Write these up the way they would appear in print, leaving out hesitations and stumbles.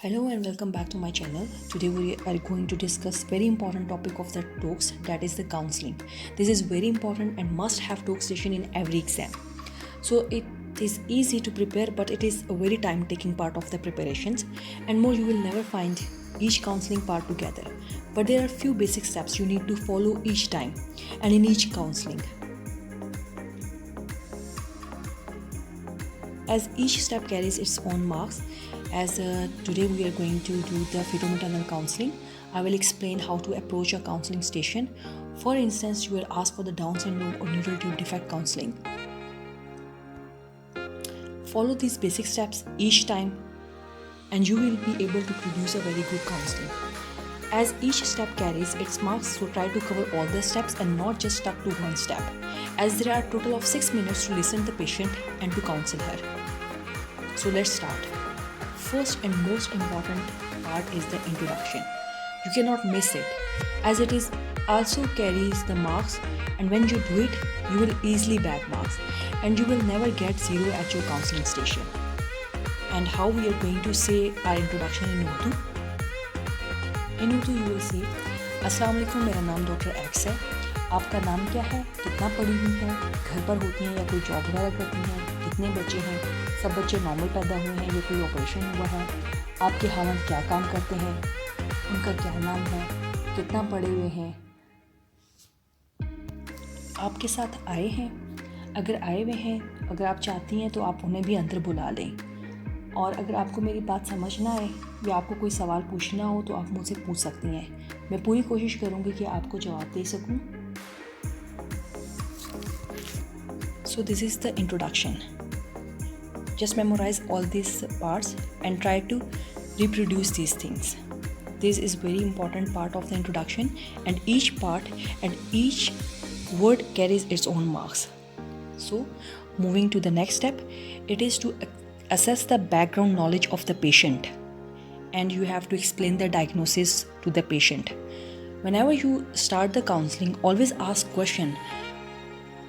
Hello and welcome back to my channel. Today we are going to discuss very important topic of the talks, that is the counseling. This is very important and must have talk session in every exam. So it is easy to prepare, but it is a very time taking part of the preparations, and more you will never find each counseling part together. But there are few basic steps you need to follow each time and in each counseling. As each step carries its own marks, as today we are going to do the fetal-maternal counseling, I will explain how to approach a counseling station. For instance, you will ask for the Down syndrome or neural tube defect counseling. Follow these basic steps each time and you will be able to produce a very good counseling. As each step carries its marks, so try to cover all the steps and not just stuck to one step, as there are a total of 6 minutes to listen to the patient and to counsel her. So let's start. First and most important part is the introduction. You cannot miss it, as it is also carries the marks, and when you do it, you will easily bag marks and you will never get zero at your counseling station. And how we are going to say our introduction in Urdu? In Urdu you will say, अस्सलाम वालेकुम, मेरा नाम doctor x है, आपका नाम क्या है, कितना पढ़ी हुई हैं, घर पर होती हैं या कोई जॉब वगैरह करती हैं, कितने बच्चे हैं, सब बच्चे नॉर्मल पैदा हुए हैं या कोई ऑपरेशन हुआ है, आपके हावंद क्या काम करते हैं, उनका क्या नाम है, कितना पढ़े हुए हैं, आपके साथ आए हैं, अगर आए हुए हैं, अगर आप चाहती हैं तो आप उन्हें भी अंदर बुला लें, और अगर आपको मेरी बात समझ ना आए या आपको कोई सवाल पूछना हो तो आप मुझसे पूछ सकती हैं, मैं पूरी कोशिश करूँगी कि आपको जवाब दे सकूँ. So this is the introduction. Just memorize all these parts and try to reproduce these things. This is very important part of the introduction, and each part and each word carries its own marks. So moving to the next step, it is to assess the background knowledge of the patient, and you have to explain the diagnosis to the patient. Whenever you start the counseling, always ask question,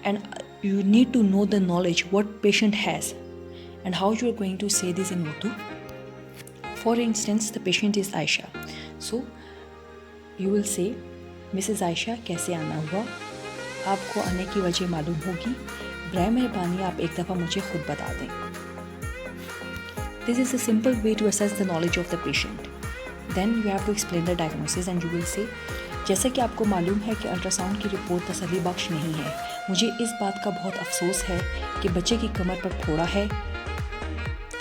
and you need to know the knowledge what patient has and how you are going to say this in Urdu. For instance, the patient is Aisha, so you will say, Mrs. Aisha, कैसे आना हुआ, आपको आने की वजह मालूम होगी, बराए मेहरबानी आप एक दफ़ा मुझे खुद बता दें. This is a simple way to assess the knowledge of the patient. Then you have to explain the diagnosis and you will say, जैसा कि आपको मालूम है कि अल्ट्रासाउंड की रिपोर्ट तसल्ली बख्श नहीं है, मुझे इस बात का बहुत अफसोस है कि बच्चे की कमर पर फोड़ा है,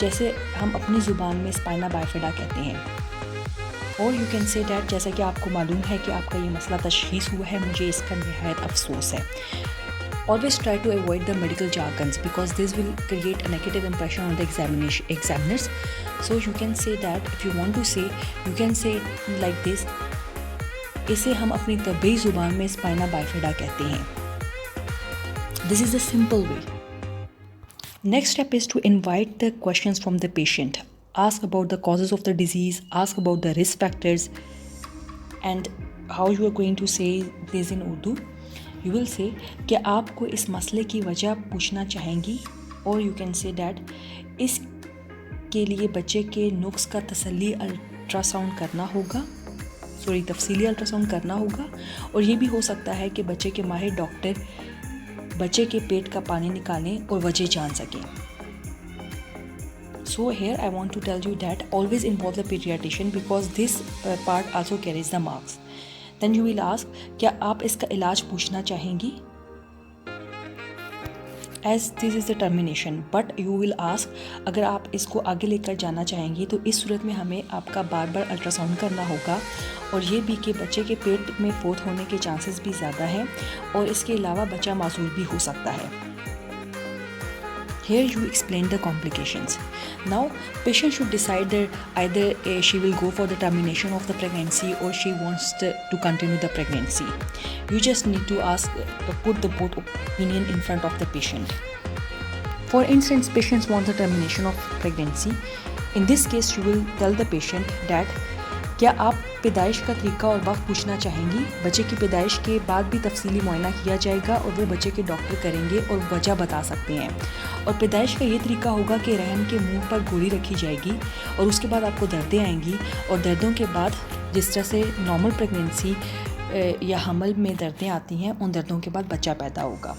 जैसे हम अपनी ज़ुबान में स्पाइना बाइफिडा कहते हैं. और यू कैन से डैट, जैसा कि आपको मालूम है कि आपका ये मसला तशख़ीस हुआ है, मुझे इसका निहायत अफसोस है. Always try to avoid the medical jargons because this will create a negative impression on the examiners. So you can say that if you want to say, you can say it like this. इसे हम अपनी तबई ज़ुबान में spina bifida कहते हैं. This is a simple way. Next step is to invite the questions from the patient. Ask about the causes of the disease, ask about the risk factors, and how you are going to say this in Urdu. You will say कि आपको इस मसले की वजह पूछना चाहेंगी, और you can say that इसके लिए बच्चे के नुक्स का तफसीली अल्ट्रासाउंड करना होगा, और ये भी हो सकता है कि बच्चे के माहिर डॉक्टर बच्चे के पेट का पानी निकालें और वजह जान सकें. So here I want to tell you that always involve the pediatrician because this part also carries the marks. Then you will ask, क्या आप इसका इलाज पूछना चाहेंगी? As this is the termination, but you will ask, अगर आप इसको आगे लेकर जाना चाहेंगी तो इस सूरत में हमें आपका बार बार अल्ट्रासाउंड करना होगा, और ये भी कि बच्चे के पेट में फोत होने के चांसेस भी ज़्यादा हैं, और इसके अलावा बच्चा मासूर भी हो सकता है. Here you explain the complications. Now, patient should decide that either she will go for the termination of the pregnancy or she wants to continue the pregnancy. You just need to put the both opinion in front of the patient. For instance, patients want the termination of pregnancy. In this case, you will tell the patient that क्या आप पैदाइश का तरीका और वक्त पूछना चाहेंगी? बच्चे की पैदाइश के बाद भी तफसीली मुआयना किया जाएगा और वो बच्चे के डॉक्टर करेंगे और वजह बता सकते हैं। और पैदाइश का ये तरीका होगा कि रहम के मुंह पर गोली रखी जाएगी और उसके बाद आपको दर्दें आएंगी और दर्दों के बाद जिस तरह से नॉर्मल प्रेगनेंसी या हमल में दर्दें आती हैं, उन दर्दों के बाद बच्चा पैदा होगा।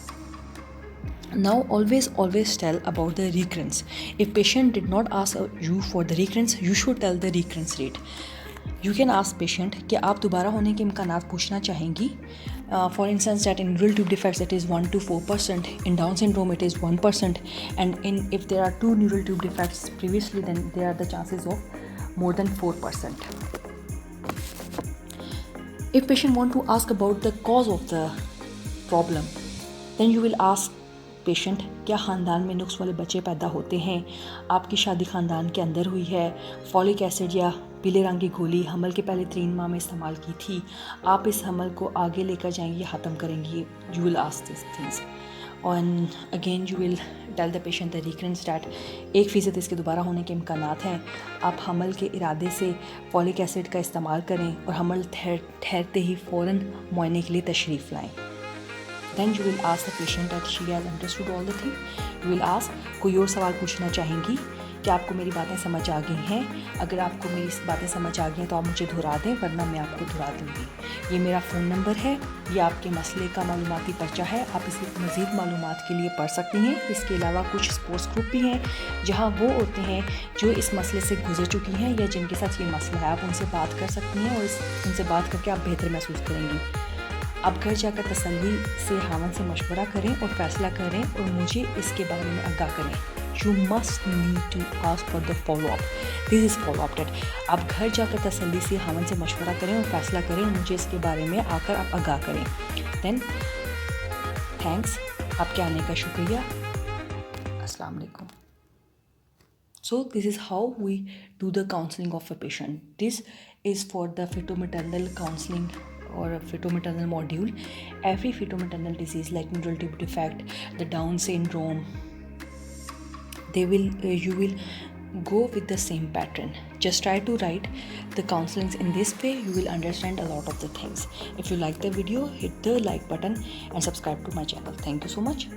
Now always tell about the recurrence. If patient did not ask you for the recurrence, you should tell the recurrence rate. You can ask patient कि आप दोबारा होने के इम्कानात पूछना चाहेंगी. For instance, that in neural tube defects it is 1 to 4%, in Down syndrome it is 1%, and if there are 2 neural tube defects previously, then there are the chances of more than 4%. If patient want to ask about the cause of the problem, then you will ask patient क्या ख़ानदान में नुक्स वाले बच्चे पैदा होते हैं, आपकी शादी ख़ानदान के अंदर हुई है, फॉलिक एसिड या पीले रंग की गोली हमल के पहले 3 माह में इस्तेमाल की थी, आप इस हमल को आगे लेकर जाएंगी या ख़त्म करेंगी. You will ask this things and again you will tell the patient the recurrence that 1% इसके दोबारा होने के इम्कानात हैं. आप हमल के इरादे से फॉलिक एसिड का इस्तेमाल करें और हमल ठहरते ही फ़ौरन मुआयने के लिए तशरीफ़ लाएँ. Then you will ask the patient that she has understood all the thing. You will ask, कोई और सवाल पूछना चाहेंगी? क्या आपको मेरी बातें समझ आ गई हैं? अगर आपको मेरी बातें समझ आ गई हैं तो आप मुझे दोहरा दें, वरना मैं आपको दोहरा दूँगी. ये मेरा फ़ोन नंबर है, ये आपके मसले का मालूमाती पर्चा है. आप इसे मज़ीद मालूमात के लिए पढ़ सकती हैं. इसके अलावा कुछ स्पोर्ट्स ग्रुप भी हैं जहाँ वो होते हैं जो इस मसले से गुजर चुकी हैं या जिनके साथ ये मसला है. आप उनसे बात कर सकती हैं और उनसे बात करके आप बेहतर महसूस करेंगी. आप घर जाकर तसल्ली से हामन से मशवरा करें और फ़ैसला करें और मुझे इसके बारे में आगाह करें. You must need to ask for the follow up. This is follow up date. आप घर जाकर तसल्ली से हामन से मशवरा करें और फ़ैसला करें और मुझे इसके बारे में आकर आप आगाह करें. देन थैंक्स, आपके आने का शुक्रिया. अस्सलाम वालेकुम. So this is how we do the counseling of a patient. This is for the fetal-maternal counseling or a fetal-maternal module. Every fetal-maternal disease like neural tube defect, the Down syndrome, you will go with the same pattern. Just try to write the counselings in this way. You will understand a lot of the things. If you like the video, hit the like button and subscribe to my channel. Thank you so much.